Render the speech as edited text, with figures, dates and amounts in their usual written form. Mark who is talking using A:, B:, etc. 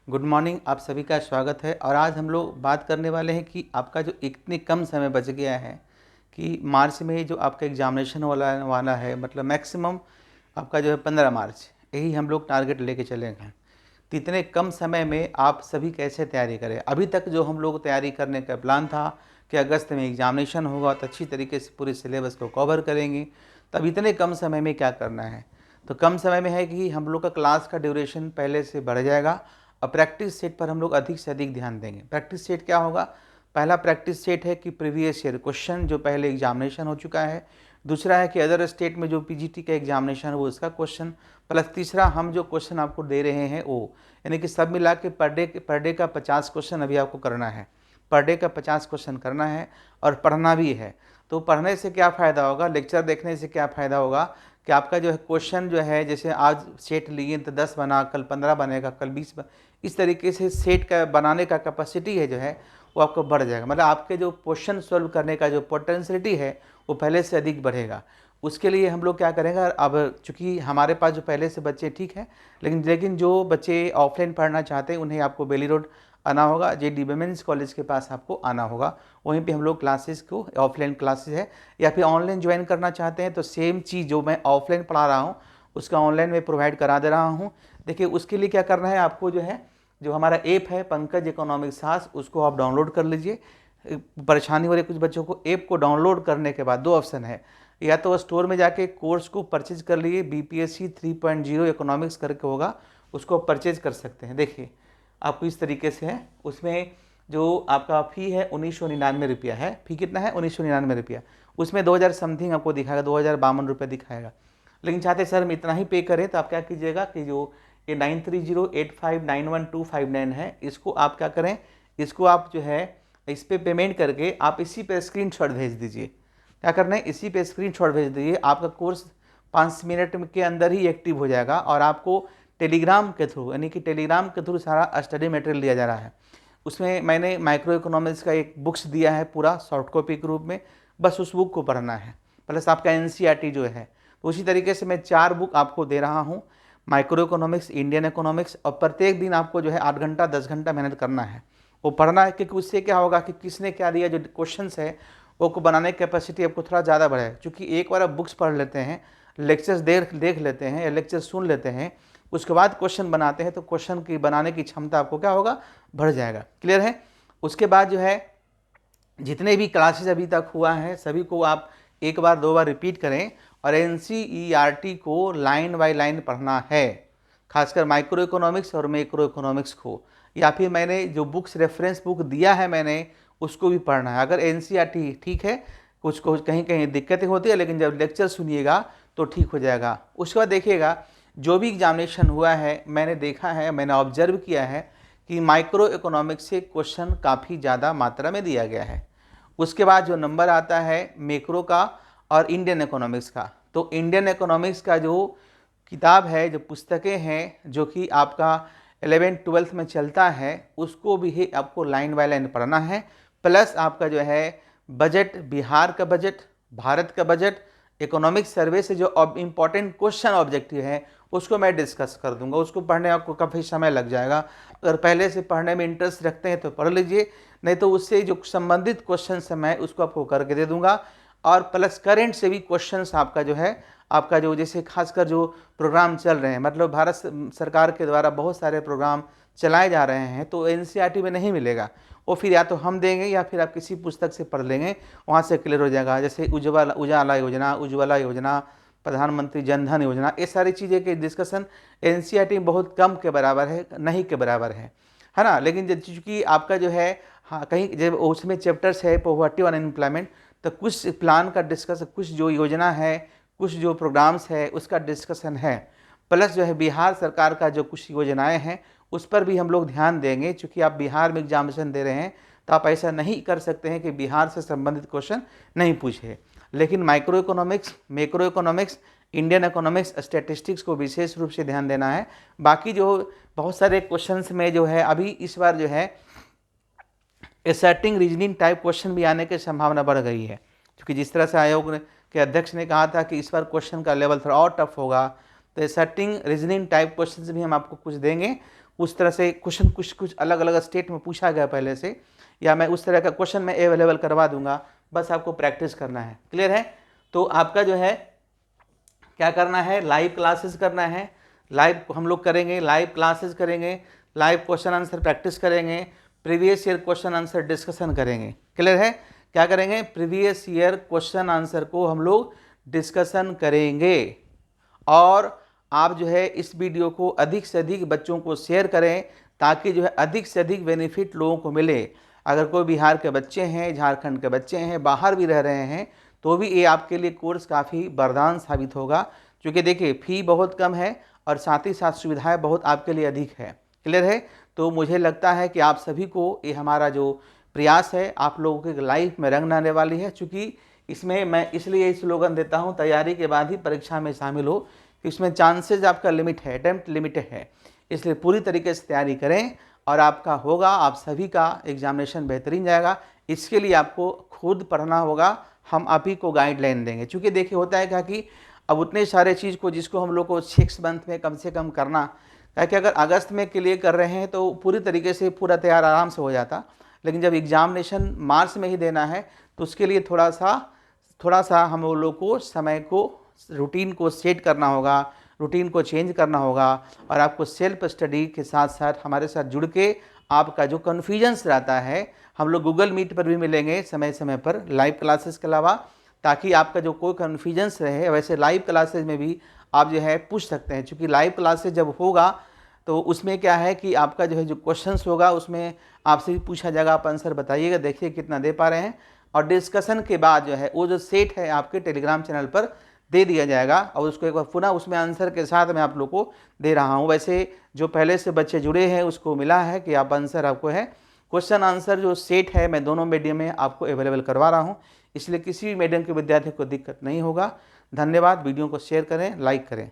A: Good morning, आप सभी का स्वागत है। और आज हम लोग बात करने वाले हैं कि आपका जो इतने कम समय बच गया है कि मार्च में जो आपका एग्जामिनेशन वाला है, मतलब मैक्सिमम आपका जो है 15 मार्च, यही हम लोग टारगेट लेके चले हैं। तो इतने कम समय में आप सभी कैसे तैयारी करें? अभी तक जो हम लोग तैयारी करने का प्लान था कि अगस्त में एग्जामिनेशन होगा तो अच्छी तरीके से पूरे सिलेबस को कवर करेंगे, तब इतने कम समय में क्या करना है? तो कम समय में है कि हम लोग का क्लास का ड्यूरेशन पहले से बढ़ जाएगा और प्रैक्टिस सेट पर हम लोग अधिक से अधिक ध्यान देंगे। प्रैक्टिस सेट क्या होगा? पहला प्रैक्टिस सेट है कि प्रीवियस ईयर क्वेश्चन जो पहले एग्जामिनेशन हो चुका है। दूसरा है कि अदर स्टेट में जो पीजीटी का एग्जामिनेशन है वो उसका क्वेश्चन, प्लस तीसरा हम जो क्वेश्चन आपको दे रहे हैं वो, यानी कि सब मिला के पर डे का 50 क्वेश्चन अभी आपको करना है। पर डे का 50 क्वेश्चन करना है और पढ़ना भी है। तो पढ़ने से क्या फ़ायदा होगा, लेक्चर देखने से क्या फ़ायदा होगा कि आपका जो है क्वेश्चन जो है, जैसे आज सेट लिए तो 10 बना, कल 15 बनेगा, कल 20 बना, इस तरीके से सेट का बनाने का कैपेसिटी है जो है वो आपको बढ़ जाएगा। मतलब आपके जो क्वेश्चन सॉल्व करने का जो पोटेंशियलिटी है वो पहले से अधिक बढ़ेगा। उसके लिए हम लोग क्या करेंगे, अब चूँकि हमारे पास जो पहले से बच्चे ठीक है, लेकिन जो बच्चे ऑफलाइन पढ़ना चाहते हैं उन्हें आपको बेली रोड आना होगा, JD वुमेन्स कॉलेज के पास आपको आना होगा। वहीं पे हम लोग क्लासेस को, ऑफलाइन क्लासेस है, या फिर ऑनलाइन ज्वाइन करना चाहते हैं तो सेम चीज़ जो मैं ऑफलाइन पढ़ा रहा हूँ उसका ऑनलाइन में प्रोवाइड करा दे रहा हूँ। देखिए, उसके लिए क्या करना है आपको, जो है जो हमारा ऐप है पंकज इकोनॉमिक सास, उसको आप डाउनलोड कर लीजिए। परेशानी हो रही है कुछ बच्चों को, ऐप को डाउनलोड करने के बाद दो ऑप्शन है, या तो स्टोर में जाके कोर्स को परचेज कर लिए, BPSC 3.0 इकोनॉमिक्स करके होगा, उसको परचेज कर सकते हैं। देखिए आपको इस तरीके से है, उसमें जो आपका फ़ी है 1999 रुपया है। फ़ी कितना है? 1999 रुपया। उसमें 2000 समथिंग आपको दिखाएगा, 2052 रुपये दिखाएगा। लेकिन चाहते सर हम इतना ही पे करें, तो आप क्या कीजिएगा कि जो ये 9308591259 है, इसको आप क्या करें, इसको आप जो है इस पर पेमेंट करके आप इसी पे स्क्रीनशॉट भेज दीजिए। क्या करना है, इसी पे स्क्रीनशॉट भेज दीजिए। आपका कोर्स 5 मिनट के अंदर ही एक्टिव हो जाएगा और आपको टेलीग्राम के थ्रू, यानी कि टेलीग्राम के थ्रू सारा स्टडी मटेरियल दिया जा रहा है। उसमें मैंने माइक्रो इकोनॉमिक्स का एक बुक्स दिया है पूरा सॉफ्ट कॉपी के रूप में, बस उस बुक को पढ़ना है, प्लस आपका NCERT जो है। तो उसी तरीके से मैं 4 बुक आपको दे रहा हूँ, माइक्रो इकोनॉमिक्स, इंडियन इकोनॉमिक्स, और प्रत्येक दिन आपको जो है 8 घंटा 10 घंटा मेहनत करना है, वो पढ़ना है। क्योंकि उससे क्या होगा कि किसने क्या दिया, जो क्वेश्चन है वो को बनाने की कैपेसिटी आपको थोड़ा ज़्यादा बढ़ेगा। क्योंकि एक बार आप बुक्स पढ़ लेते हैं, लेक्चर्स देख लेते हैं या लेक्चर सुन लेते हैं, उसके बाद क्वेश्चन बनाते हैं तो क्वेश्चन की बनाने की क्षमता आपको क्या होगा, बढ़ जाएगा। क्लियर है? उसके बाद जो है जितने भी क्लासेस अभी तक हुआ है सभी को आप एक बार 2 बार रिपीट करें, और NCERT को लाइन बाय लाइन पढ़ना है, खासकर माइक्रो इकोनॉमिक्स और मैक्रो इकोनॉमिक्स को। या फिर मैंने जो बुक्स रेफरेंस बुक दिया है मैंने, उसको भी पढ़ना है। अगर NCERT ठीक है, कुछ कहीं कहीं दिक्कतें होती है, लेकिन जब लेक्चर सुनिएगा तो ठीक हो जाएगा। उसके बाद देखिएगा, जो भी एग्जामिनेशन हुआ है मैंने देखा है, मैंने ऑब्जर्व किया है कि माइक्रो इकोनॉमिक्स से क्वेश्चन काफ़ी ज़्यादा मात्रा में दिया गया है। उसके बाद जो नंबर आता है मैक्रो का और इंडियन इकोनॉमिक्स का, तो इंडियन इकोनॉमिक्स का जो किताब है, जो पुस्तकें हैं, जो कि आपका 11th-12th में चलता है, उसको भी आपको लाइन बाय लाइन पढ़ना है। प्लस आपका जो है बजट, बिहार का बजट, भारत का बजट, इकोनॉमिक सर्वे से जो इम्पॉर्टेंट क्वेश्चन ऑब्जेक्टिव है उसको मैं डिस्कस कर दूंगा। उसको पढ़ने आपको काफ़ी समय लग जाएगा। अगर पहले से पढ़ने में इंटरेस्ट रखते हैं तो पढ़ लीजिए, नहीं तो उससे जो संबंधित क्वेश्चन है मैं उसको आपको करके दे दूंगा। और प्लस करेंट से भी क्वेश्चंस आपका जो है, आपका जो जैसे खासकर जो प्रोग्राम चल रहे हैं, मतलब भारत सरकार के द्वारा बहुत सारे प्रोग्राम चलाए जा रहे हैं, तो NCERT में नहीं मिलेगा। वो फिर या तो हम देंगे या फिर आप किसी पुस्तक से पढ़ लेंगे, वहाँ से क्लियर हो जाएगा। जैसे उजाला योजना, उज्ज्वला योजना, प्रधानमंत्री जन धन योजना, ये सारी चीज़ें के डिस्कशन NCERT में बहुत कम के बराबर है, नहीं के बराबर है ना। लेकिन चूँकि आपका जो है, हाँ, कहीं जब उसमें चैप्टर्स है पॉवर्टी और अनएम्प्लॉयमेंट, तो कुछ प्लान का डिस्कस, कुछ जो योजना है, कुछ जो प्रोग्राम्स है उसका डिस्कशन है। प्लस जो है बिहार सरकार का जो कुछ योजनाएं हैं उस पर भी हम लोग ध्यान देंगे। चूँकि आप बिहार में एग्जामिनेशन दे रहे हैं तो आप ऐसा नहीं कर सकते हैं कि बिहार से संबंधित क्वेश्चन नहीं पूछे। लेकिन micro economics, macro economics, Indian economics, statistics को विशेष रूप से ध्यान देना है। बाकी जो बहुत सारे क्वेश्चंस में जो है अभी इस बार जो है एसर्टिंग रीजनिंग टाइप क्वेश्चन भी आने की संभावना बढ़ गई है। क्योंकि जिस तरह से आयोग के अध्यक्ष ने कहा था कि इस बार क्वेश्चन का लेवल थोड़ा और टफ होगा, तो एसर्टिंग रीजनिंग टाइप क्वेश्चन भी हम आपको कुछ देंगे। उस तरह से क्वेश्चन कुछ अलग अलग स्टेट में पूछा गया पहले से, या मैं उस तरह का क्वेश्चन मैं अवेलेबल करवा दूंगा, बस आपको प्रैक्टिस करना है। क्लियर है? तो आपका जो है क्या करना है, लाइव क्लासेस करना है, लाइव हम लोग करेंगे, लाइव क्लासेस करेंगे, लाइव क्वेश्चन आंसर प्रैक्टिस करेंगे, previous year question answer discussion करेंगे। क्लियर है? क्या करेंगे, प्रीवियस ईयर क्वेश्चन आंसर को हम लोग डिस्कशन करेंगे। और आप जो है इस वीडियो को अधिक से अधिक बच्चों को शेयर करें, ताकि जो है अधिक से अधिक बेनिफिट लोगों को मिले। अगर कोई बिहार के बच्चे हैं, झारखंड के बच्चे हैं, बाहर भी रह रहे हैं, तो भी ये आपके लिए कोर्स काफ़ी वरदान साबित होगा। क्योंकि देखिए फ़ी बहुत कम है और साथ ही साथ सुविधाएं बहुत आपके लिए अधिक है। क्लियर है? तो मुझे लगता है कि आप सभी को ये हमारा जो प्रयास है आप लोगों की लाइफ में रंग लाने वाली है। चूँकि इसमें मैं इसलिए स्लोगन देता हूँ, तैयारी के बाद ही परीक्षा में शामिल हो, कि इसमें चांसेज आपका लिमिट है, अटेम्प्ट लिमिटेड है, इसलिए पूरी तरीके से तैयारी करें और आपका होगा, आप सभी का एग्जामिनेशन बेहतरीन जाएगा। इसके लिए आपको खुद पढ़ना होगा, हम आप ही को गाइडलाइन देंगे। क्योंकि देखिए होता है क्या कि अब उतने सारे चीज़ को जिसको हम लोग को 6 मंथ में कम से कम करना, क्या कि अगर अगस्त में क्लियर कर रहे हैं तो पूरी तरीके से पूरा तैयार आराम से हो जाता, लेकिन जब एग्जामिनेशन मार्च में ही देना है तो उसके लिए थोड़ा सा हम लोग को समय को, रूटीन को सेट करना होगा, रूटीन को चेंज करना होगा। और आपको सेल्फ स्टडी के साथ साथ हमारे साथ जुड़ के आपका जो कन्फ्यूजन्स रहता है, हम लोग गूगल मीट पर भी मिलेंगे समय समय पर लाइव क्लासेस के अलावा, ताकि आपका जो कोई कन्फ्यूजन्स रहे, वैसे लाइव क्लासेस में भी आप जो है पूछ सकते हैं। क्योंकि लाइव क्लासेस जब होगा तो उसमें क्या है कि आपका जो है जो क्वेश्चंस होगा उसमें आपसे भी पूछा जाएगा, आप आंसर बताइएगा, देखिए कितना दे पा रहे हैं। और डिस्कशन के बाद जो है वो जो सेट है आपके टेलीग्राम चैनल पर दे दिया जाएगा, और उसको एक बार पुनः उसमें आंसर के साथ मैं आप लोग को दे रहा हूँ। वैसे जो पहले से बच्चे जुड़े हैं उसको मिला है कि आप आंसर आपको है, क्वेश्चन आंसर जो सेट है मैं दोनों मीडियम में आपको अवेलेबल करवा रहा हूँ, इसलिए किसी भी मीडियम के विद्यार्थी को दिक्कत नहीं होगा। धन्यवाद। वीडियो को शेयर करें, लाइक करें।